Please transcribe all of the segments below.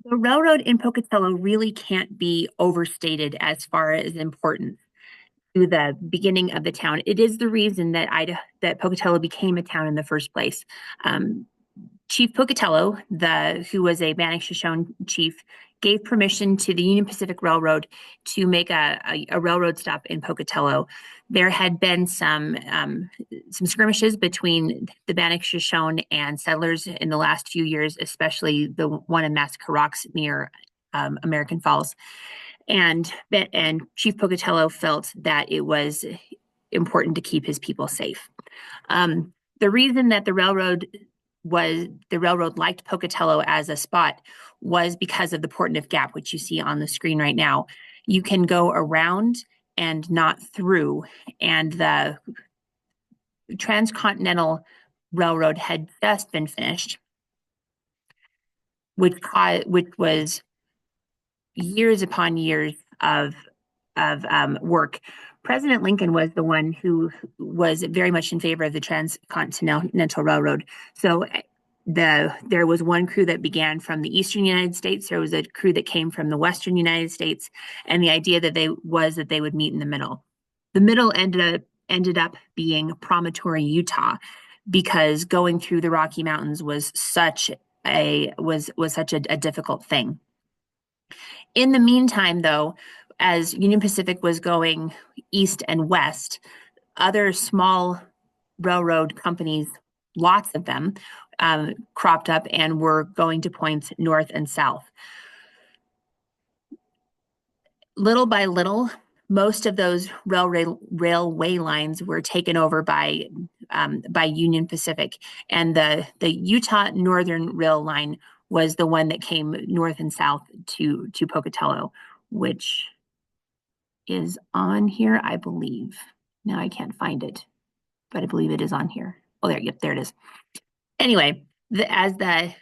The railroad in Pocatello really can't be overstated as far as importance to the beginning of the town. It is the reason that that Pocatello became a town in the first place. Um, Chief Pocatello, who was a Bannock-Shoshone chief, gave permission to the Union Pacific Railroad to make a railroad stop in Pocatello. There had been some skirmishes between the Bannock-Shoshone and settlers in the last few years, especially the one in Massacre Rocks near American Falls. And Chief Pocatello felt that it was important to keep his people safe. The reason that the railroad liked Pocatello as a spot was because of the Portneuf Gap, which you see on the screen right now. You can go around and not through, and the Transcontinental Railroad had just been finished, which was years upon years of work. President Lincoln was the one who was very much in favor of the Transcontinental Railroad. So there was one crew that began from the eastern United States. There was a crew that came from the western United States, and the idea that they would meet in the middle. The middle ended up being Promontory, Utah, because going through the Rocky Mountains was such a difficult thing. In the meantime, though, as Union Pacific was going east and west, other small railroad companies, lots of them, cropped up and were going to points north and south. Little by little, most of those railway lines were taken over by Union Pacific, and the Utah Northern Rail line was the one that came north and south to Pocatello, which is on here, I believe. Now I can't find it, but I believe it is on here. Oh, there it is. Anyway, the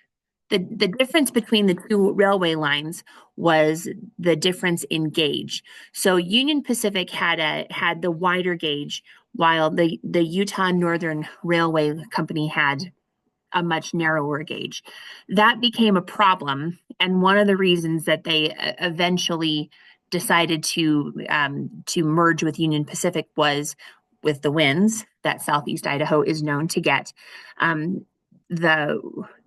difference between the two railway lines was the difference in gauge. So Union Pacific had the wider gauge, while the Utah Northern Railway Company had a much narrower gauge. That became a problem, and one of the reasons that they eventually decided to merge with Union Pacific was with the winds that Southeast Idaho is known to get. The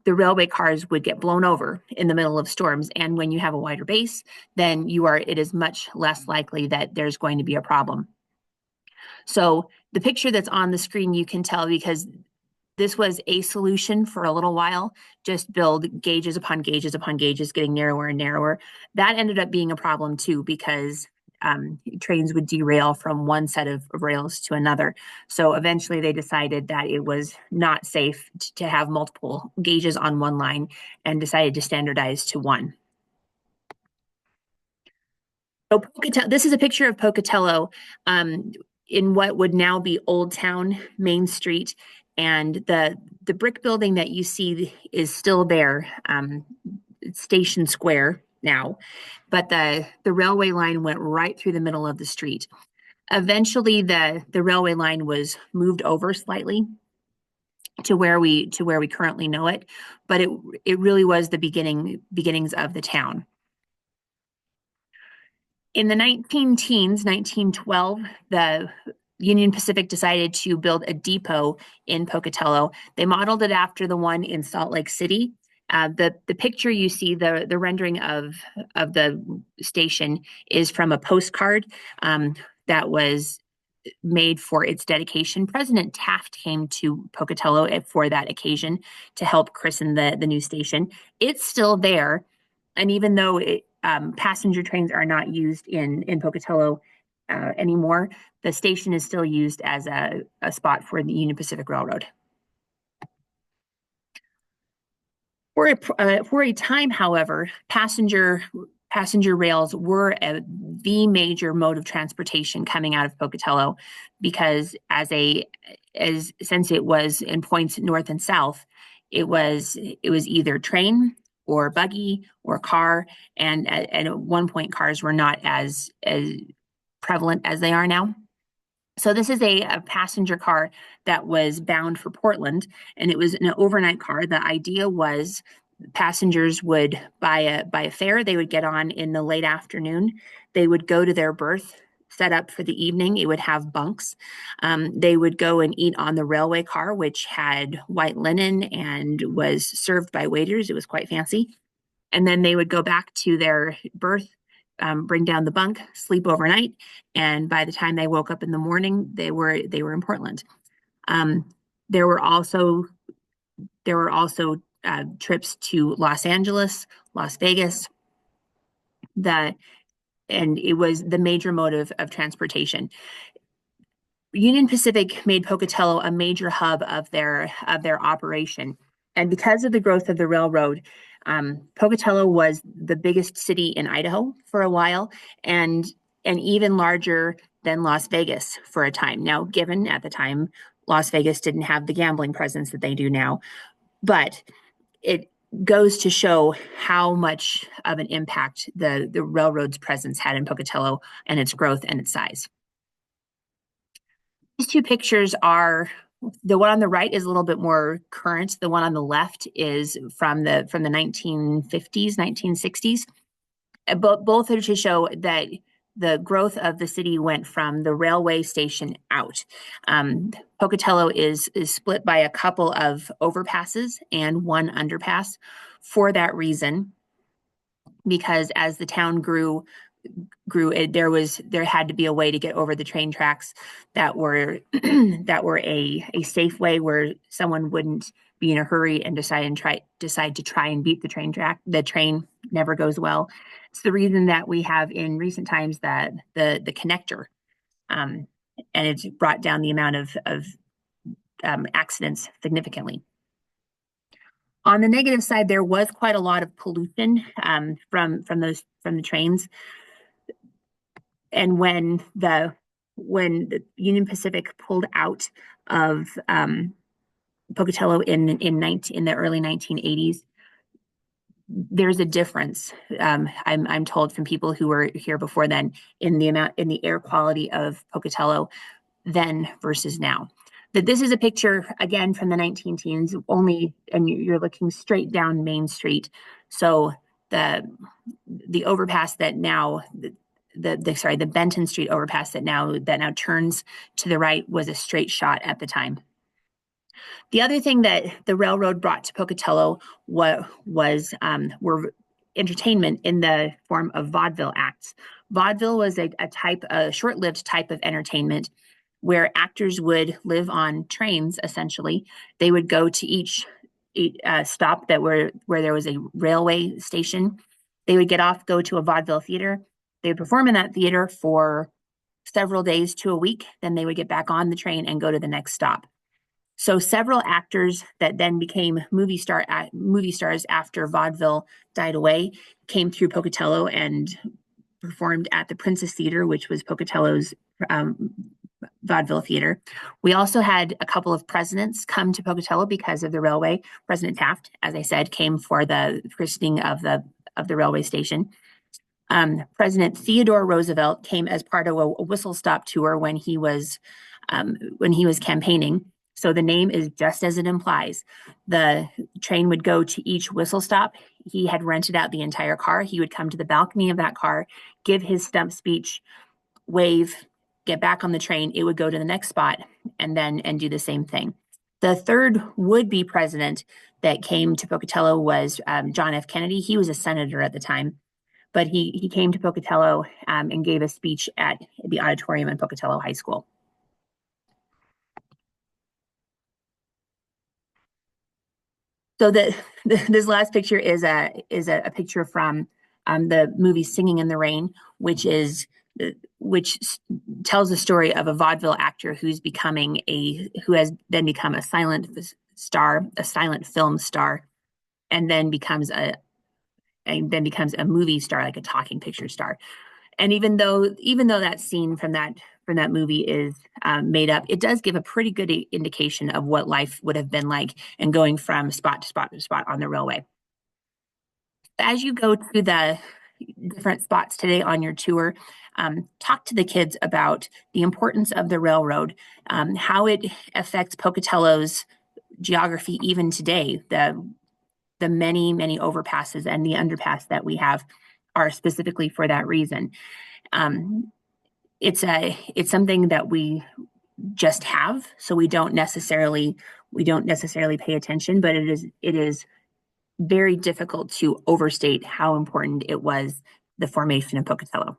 railway cars would get blown over in the middle of storms, and when you have a wider base, then it is much less likely that there's going to be a problem. So the picture that's on the screen, you can tell, because this was a solution for a little while, just build gauges upon gauges upon gauges, getting narrower and narrower. That ended up being a problem too, because trains would derail from one set of rails to another. So eventually they decided that it was not safe to have multiple gauges on one line, and decided to standardize to one. So this is a picture of Pocatello in what would now be Old Town Main Street. And the brick building that you see is still there, Station Square now, but the railway line went right through the middle of the street. Eventually, the railway line was moved over slightly to where we currently know it, but it really was the beginnings of the town. In the 1912, the Union Pacific decided to build a depot in Pocatello. They modeled it after the one in Salt Lake City. The picture you see, the rendering of the station, is from a postcard that was made for its dedication. President Taft came to Pocatello for that occasion to help christen the new station. It's still there, and even though passenger trains are not used in Pocatello anymore, the station is still used as a spot for the Union Pacific Railroad. For a time, however, passenger rails were the major mode of transportation coming out of Pocatello, because since it was in points north and south, it was either train or buggy or car, and at one point cars were not as prevalent as they are now. So this is a passenger car that was bound for Portland, and it was an overnight car. The idea was passengers would buy a fare. They would get on in the late afternoon. They would go to their berth set up for the evening. It would have bunks. They would go and eat on the railway car, which had white linen and was served by waiters. It was quite fancy. And then they would go back to their berth, bring down the bunk, sleep overnight, and by the time they woke up in the morning, they were in Portland. Um, there were also trips to Los Angeles, Las Vegas. The and it was the major mode of transportation. Union Pacific made Pocatello a major hub of their operation, and because of the growth of the railroad, Pocatello was the biggest city in Idaho for a while, and even larger than Las Vegas for a time. Now, given at the time, Las Vegas didn't have the gambling presence that they do now, but it goes to show how much of an impact the railroad's presence had in Pocatello and its growth and its size. These two pictures are, the one on the right is a little bit more current. The one on the left is from the 1950s, 1960s. Both are to show that the growth of the city went from the railway station out. Pocatello is split by a couple of overpasses and one underpass for that reason, because as the town grew, there had to be a way to get over the train tracks that were a safe way where someone wouldn't be in a hurry and decide to try and beat the train track. The train never goes well. It's the reason that we have in recent times that the connector, and it's brought down the amount of accidents significantly. On the negative side, there was quite a lot of pollution from the trains. And when the Union Pacific pulled out of Pocatello in the early 1980s, there's a difference. I'm told from people who were here before then in the air quality of Pocatello then versus now. That this is a picture again from the 19 teens only, and you're looking straight down Main Street. So the overpass that now the Benton Street overpass that now turns to the right was a straight shot at the time. The other thing that the railroad brought to Pocatello were entertainment in the form of vaudeville acts. Vaudeville was a short-lived type of entertainment where actors would live on trains. Essentially, they would go to each stop where there was a railway station. They would get off, go to a vaudeville theater. They would perform in that theater for several days to a week. Then they would get back on the train and go to the next stop. So several actors that then became movie stars after vaudeville died away came through Pocatello and performed at the Princess Theater, which was Pocatello's vaudeville theater. We also had a couple of presidents come to Pocatello because of the railway. President Taft, as I said, came for the christening of the railway station. President Theodore Roosevelt came as part of a whistle stop tour when he was campaigning. So the name is just as it implies. The train would go to each whistle stop. He had rented out the entire car. He would come to the balcony of that car, give his stump speech, wave, get back on the train. It would go to the next spot and do the same thing. The third would-be president that came to Pocatello was John F. Kennedy. He was a senator at the time, but he came to Pocatello and gave a speech at the auditorium in Pocatello High School. So this last picture is a picture from the movie Singing in the Rain, which tells the story of a vaudeville actor who has then become a silent star, a silent film star, and then becomes a movie star, like a talking picture star. And even though that scene from that movie is made up, it does give a pretty good indication of what life would have been like and going from spot to spot to spot on the railway. As you go to the different spots today on your tour, talk to the kids about the importance of the railroad, how it affects Pocatello's geography even today. The the many, many overpasses and the underpass that we have are specifically for that reason. It's something that we just have, so we don't necessarily pay attention, but it is very difficult to overstate how important it was, the formation of Pocatello.